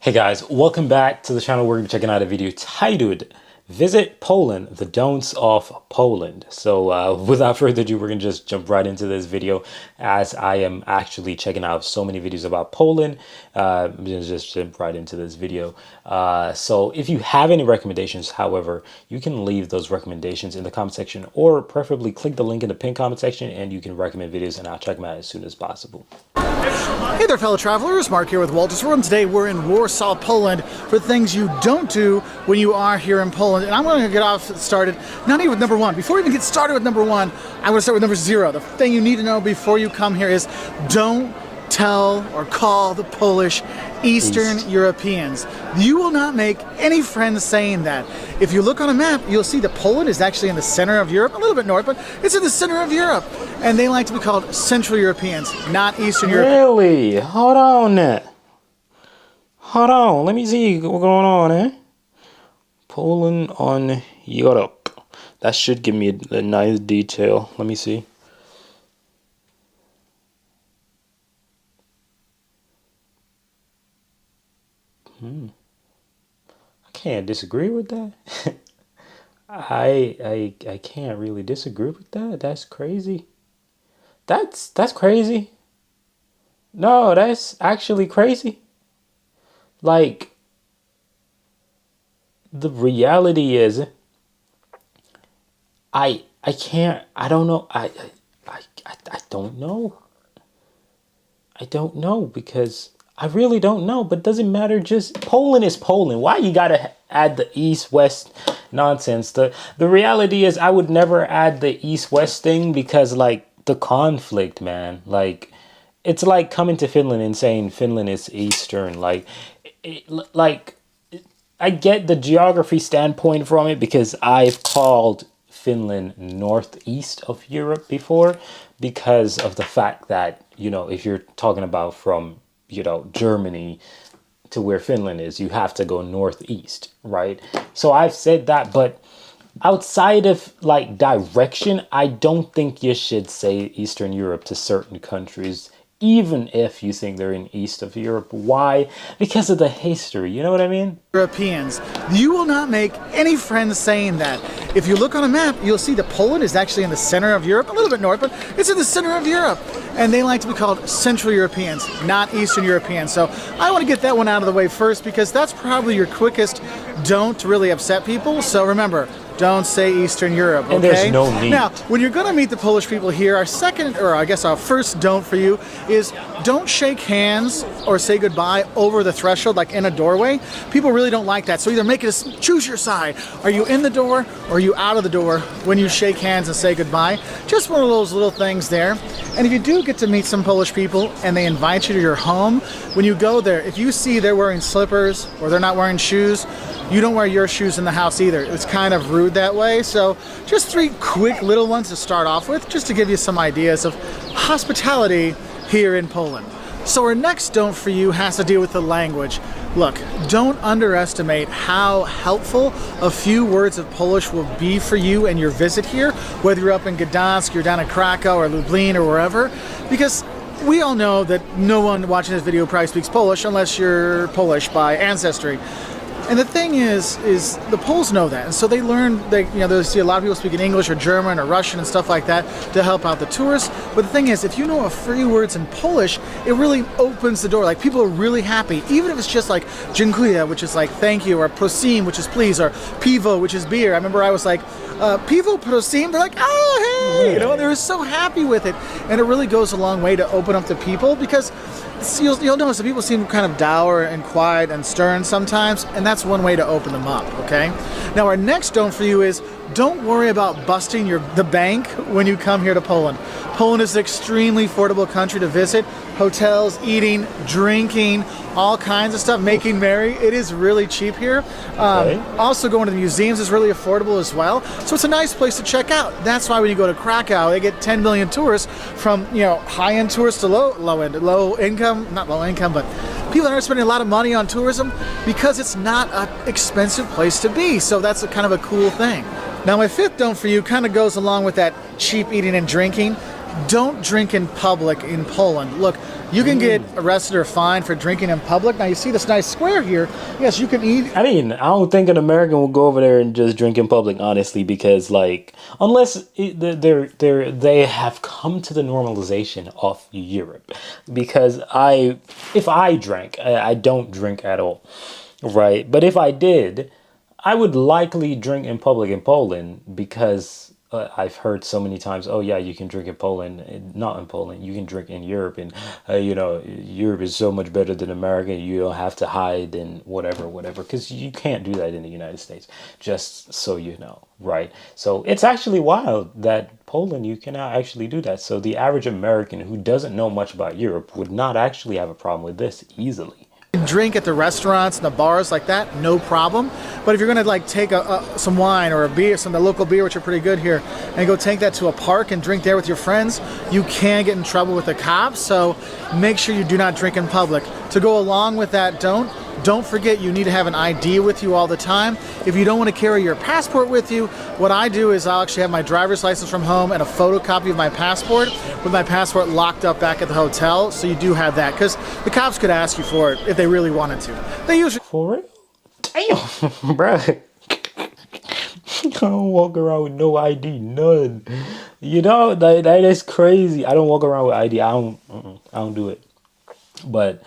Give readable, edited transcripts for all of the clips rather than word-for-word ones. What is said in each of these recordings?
Hey guys, welcome back to the channel. We're checking out a video titled Visit Poland, the Don'ts of Poland. So without further ado, we're gonna just jump right into this video as I am actually checking out so many videos about Poland. I'm gonna just jump right into this video. So if you have any recommendations, however, you can leave those recommendations in the comment section, or preferably click the link in the pinned comment section and you can recommend videos and I'll check them out as soon as possible. Hey there, fellow travelers. Mark here with Wolters World. Today we're in Warsaw, Poland for things you don't do when you are here in Poland. And I'm going to get off started, not even with number one. Before we even get started with number one, I'm going to start with number zero. The thing you need to know before you come here is don't tell or call the Polish Eastern Europeans. You will not make any friends saying that. If you look on a map, you'll see that Poland is actually in the center of Europe, a little bit north, but it's in the center of Europe. And they like to be called Central Europeans, not Eastern Europeans. Really? Hold on. Hold on. Let me see what's going on, eh? Poland on Europe. That should give me a nice detail. Let me see. I can't disagree with that. I can't really disagree with that. That's crazy. That's crazy. No, that's actually crazy. Like, the reality is I can't, I don't know. I don't know. I don't know because I really don't know, but doesn't matter. Just Poland is Poland. Why you gotta add the East-West nonsense? The reality is I would never add the East-West thing because, like, the conflict, man. Like, it's like coming to Finland and saying Finland is Eastern. Like, I get the geography standpoint from it because I've called Finland northeast of Europe before because of the fact that, you know, if you're talking about from, you know, Germany to where Finland is, you have to go northeast, right? So I've said that, but outside of like direction, I don't think you should say Eastern Europe to certain countries, even if you think they're in east of Europe. Why? Because of the history, you know what I mean? Europeans. You will not make any friends saying that. If you look on a map, you'll see that Poland is actually in the center of Europe, a little bit north, but it's in the center of Europe. And they like to be called Central Europeans, not Eastern Europeans. So I want to get that one out of the way first because that's probably your quickest don't to really upset people. So remember, don't say Eastern Europe, okay? And there's no need. Now, when you're going to meet the Polish people here, our second, or I guess our first don't for you is don't shake hands or say goodbye over the threshold, like in a doorway. People really don't like that. So either make it choose your side. Are you in the door or are you out of the door when you shake hands and say goodbye? Just one of those little things there. And if you do get to meet some Polish people and they invite you to your home, when you go there, if you see they're wearing slippers or they're not wearing shoes, you don't wear your shoes in the house either. It's kind of rude that way. So just three quick little ones to start off with, just to give you some ideas of hospitality here in Poland. So our next don't for you has to deal with the language. Look, don't underestimate how helpful a few words of Polish will be for you and your visit here, whether you're up in Gdansk, you're down in Krakow or Lublin or wherever, because we all know that no one watching this video probably speaks Polish unless you're Polish by ancestry. And the thing is the Poles know that, and so they learn. They see a lot of people speaking English or German or Russian and stuff like that to help out the tourists. But the thing is, if you know a few words in Polish, it really opens the door. Like, people are really happy, even if it's just like dziękuję, which is like thank you, or prosim, which is please, or piwo, which is beer. I remember I was like, piwo prosim. They're like, oh hey, you know, they were so happy with it, and it really goes a long way to open up to people because. You'll notice that people seem kind of dour and quiet and stern sometimes, and that's one way to open them up, okay? Now our next don't for you is don't worry about busting the bank when you come here to Poland. Poland is an extremely affordable country to visit. Hotels, eating, drinking, all kinds of stuff, making merry. It is really cheap here. Okay. Also going to the museums is really affordable as well. So it's a nice place to check out. That's why when you go to Krakow, they get 10 million tourists from, you know, high-end tourists to low income, not low income, but people that are spending a lot of money on tourism because it's not an expensive place to be. So that's kind of a cool thing. Now my fifth don't for you kind of goes along with that cheap eating and drinking. don't drink in public in Poland. Look, you can get arrested or fined for drinking in public. Now you see this nice square here. Yes, you can eat. I mean, I don't think an American will go over there and just drink in public, honestly, because like, unless they have come to the normalization of Europe. Because if I drank, I don't drink at all, right? But if I did, I would likely drink in public in Poland because I've heard so many times, oh yeah, you can drink in Poland, not in Poland, you can drink in Europe, and Europe is so much better than America. You don't have to hide and whatever, because you can't do that in the United States. Just so you know, right? So it's actually wild that Poland you cannot actually do that. So the average American who doesn't know much about Europe would not actually have a problem with this easily. Drink at the restaurants and the bars like that, no problem. But if you're gonna like take some wine or a beer, the local beer, which are pretty good here, and go take that to a park and drink there with your friends, you can get in trouble with the cops. So make sure you do not drink in public. To go along with that, don't forget you need to have an ID with you all the time. If you don't want to carry your passport with you, what I do is I'll actually have my driver's license from home and a photocopy of my passport with my passport locked up back at the hotel. So you do have that because the cops could ask you for it if they really wanted to. They usually... For real? Damn, bro. I don't walk around with no ID, none. You know, that is crazy. I don't walk around with ID. I don't do it. But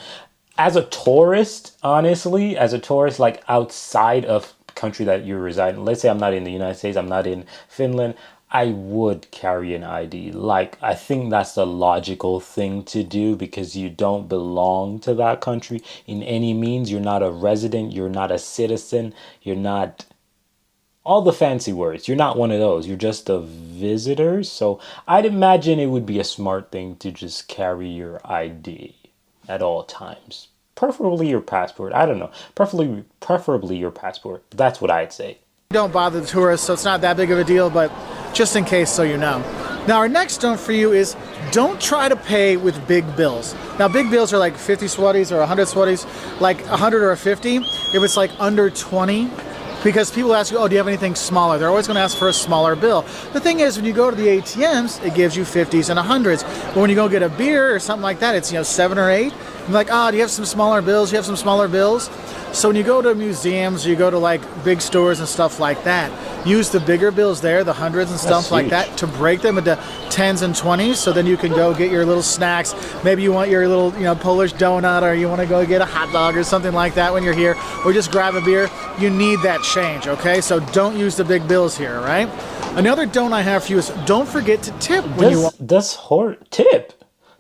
as a tourist, honestly, like outside of country that you reside in, let's say I'm not in the United States, I'm not in Finland, I would carry an ID. Like, I think that's the logical thing to do because you don't belong to that country in any means. You're not a resident, you're not a citizen, you're not all the fancy words. You're not one of those. You're just a visitor. So I'd imagine it would be a smart thing to just carry your ID at all times. Preferably your passport. I don't know. Preferably your passport. That's what I'd say. Don't bother the tourists, so it's not that big of a deal, but just in case so you know. Now our next don't for you is don't try to pay with big bills. Now big bills are like 50 zlotys or 100 zlotys, like 100 or a 50. If it's like under 20, because people ask you, oh, do you have anything smaller? They're always going to ask for a smaller bill. The thing is, when you go to the ATMs, it gives you 50s and 100s. But when you go get a beer or something like that, it's 7 or 8. I'm like, oh, do you have some smaller bills? You have some smaller bills? So when you go to museums, you go to like big stores and stuff like that, use the bigger bills there, the hundreds and stuff like that, to break them into 10s and 20s. So then you can go get your little snacks. Maybe you want your little, Polish donut, or you want to go get a hot dog or something like that when you're here, or just grab a beer. You need that change, okay? So don't use the big bills here, right? Another don't I have for you is don't forget to tip when you want. Tip.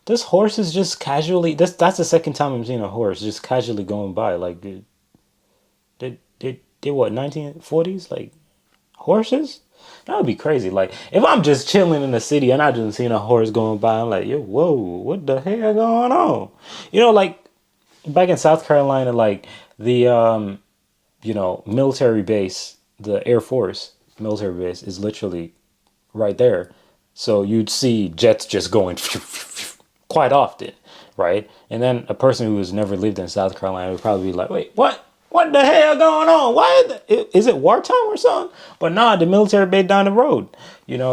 This horse is just casually. That's the second time I'm seeing a horse just casually going by. Like, they what, 1940s? Like, horses? That would be crazy. Like, if I'm just chilling in the city and I just seen a horse going by, I'm like, yo, whoa, what the hell going on? Like back in South Carolina, like the military base, the Air Force military base is literally right there. So you'd see jets just going quite often, right? And then a person who has never lived in South Carolina would probably be like, wait, what? What the hell going on? Why is it wartime or something? But nah, the military base down the road,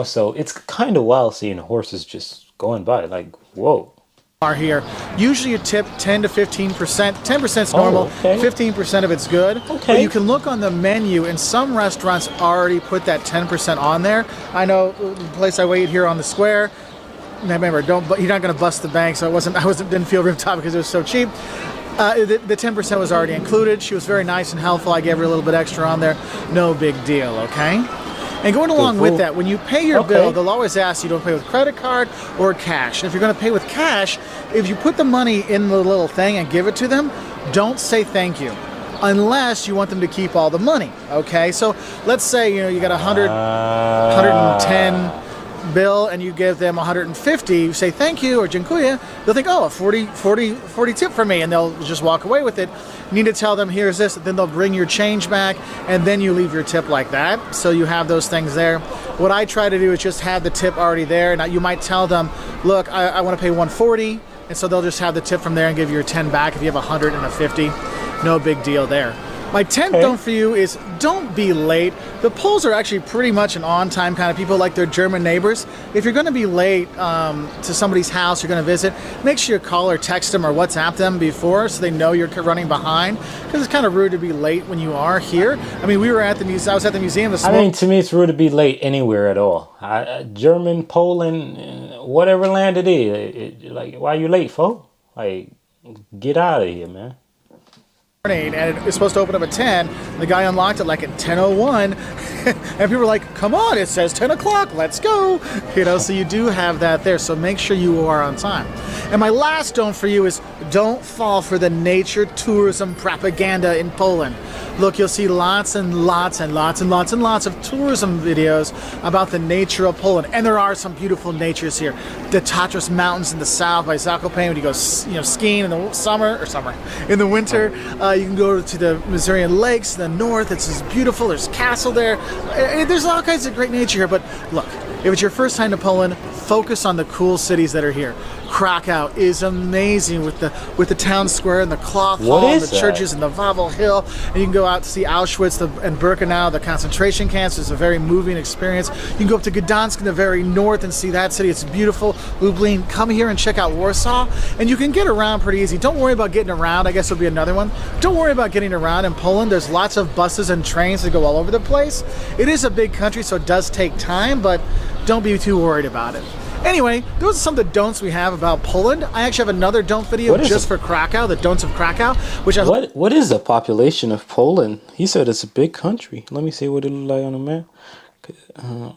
so it's kind of wild seeing horses just going by. Like, whoa. Are here. Usually you tip 10 to 15%. 10% is normal. Okay. 15% of it's good. Okay. But you can look on the menu, and some restaurants already put that 10% on there. I know the place I wait here on the square. Remember, you're not going to bust the bank, so didn't feel ripped off because it was so cheap. The 10% was already included. She was very nice and helpful. I gave her a little bit extra on there. No big deal, okay? And going along with that, when you pay your bill, they'll always ask you to pay with credit card or cash. And if you're going to pay with cash, if you put the money in the little thing and give it to them, don't say thank you unless you want them to keep all the money, okay? So let's say, you got 110 bill and you give them 150, you say thank you or dziękuję, they'll think, oh, a 40 tip for me, and they'll just walk away with it. You need to tell them, here's this, then they'll bring your change back, and then you leave your tip like that. So you have those things there. What I try to do is just have the tip already there. Now you might tell them, look, I want to pay 140, and so they'll just have the tip from there and give you your 10 back if you have 100 and a 50. No big deal there. My 10th Okay. don't for you is don't be late. The Poles are actually pretty much an on-time kind of people, like their German neighbors. If you're going to be late to somebody's house you're going to visit, make sure you call or text them or WhatsApp them before so they know you're running behind. Because it's kind of rude to be late when you are here. I mean, we were at the museum. I was at the museum this I morning. mean, to me, it's rude to be late anywhere at all. German, Poland, whatever land it is. Like, why you late, fo? Like, get out of here, man. And it was supposed to open up at 10. The guy unlocked it like at 10:01, and people were like, "Come on, it says 10 o'clock. Let's go!" You know, so you do have that there. So make sure you are on time. And my last don't for you is don't fall for the nature tourism propaganda in Poland. Look, you'll see lots and lots and lots and lots and lots of tourism videos about the nature of Poland, and there are some beautiful natures here. The Tatras Mountains in the south by Zakopane, when you go, skiing in the in the winter. You can go to the Masurian Lakes in the north. It's just beautiful. There's a castle there. There's all kinds of great nature here. But look, if it's your first time to Poland, focus on the cool cities that are here. Krakow is amazing with the town square and the cloth What hall and is the that? churches and the Wawel Hill. And you can go out to see Auschwitz and Birkenau, the concentration camps. It's a very moving experience. You can go up to Gdansk in the very north and see that city. It's beautiful. Lublin. Come here and check out Warsaw. And you can get around pretty easy. Don't worry about getting around. I guess will be another one. Don't worry about getting around in Poland. There's lots of buses and trains that go all over the place. It is a big country, so it does take time, but don't be too worried about it. Anyway, those are some of the don'ts we have about Poland. I actually have another don't video What is just it? for Krakow, the don'ts of Krakow, which I What is the population of Poland? He said it's a big country. Let me see what it look like on a map.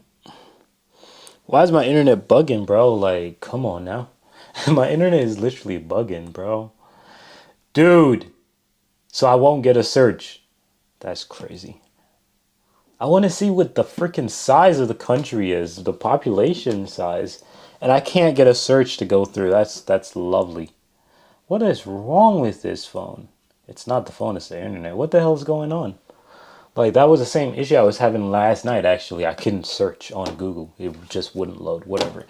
Why is my internet bugging, bro? Like, come on now. My internet is literally bugging, bro. Dude. So I won't get a search. That's crazy. I want to see what the freaking size of the country is, the population size, and I can't get a search to go through. That's lovely. What is wrong with this phone? It's not the phone, it's the internet. What the hell is going on? Like, that was the same issue I was having last night, actually. I couldn't search on Google. It just wouldn't load, whatever.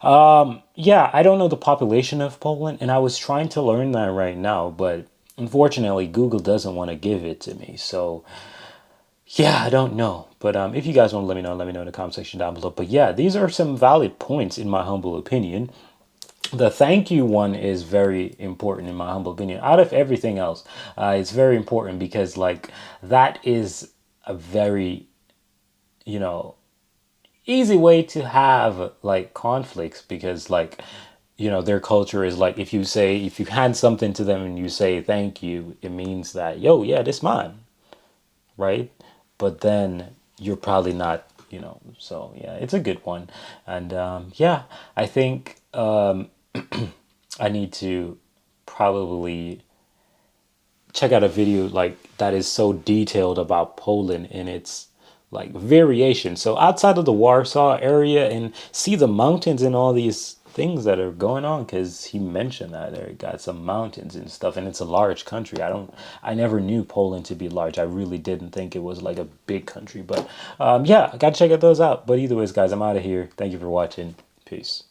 Yeah, I don't know the population of Poland, and I was trying to learn that right now, but unfortunately, Google doesn't want to give it to me. So, yeah, I don't know. But if you guys want to let me know in the comment section down below. But yeah, these are some valid points, in my humble opinion. The thank you one is very important in my humble opinion. Out of everything else, it's very important because like that is a very, you know, easy way to have like conflicts because like, you know, their culture is like if you hand something to them and you say thank you, it means that, yo, yeah, this mine, right? But then you're probably not, you know, so yeah, it's a good one. And yeah, I think I need to probably check out a video like that is so detailed about Poland in its like variation. So outside of the Warsaw area and see the mountains and all these things that are going on because he mentioned that there got some mountains and stuff and it's a large country. I never knew Poland to be large. I really didn't think it was like a big country, but yeah, I gotta check those out. But either ways, guys, I'm out of here. Thank you for watching. Peace.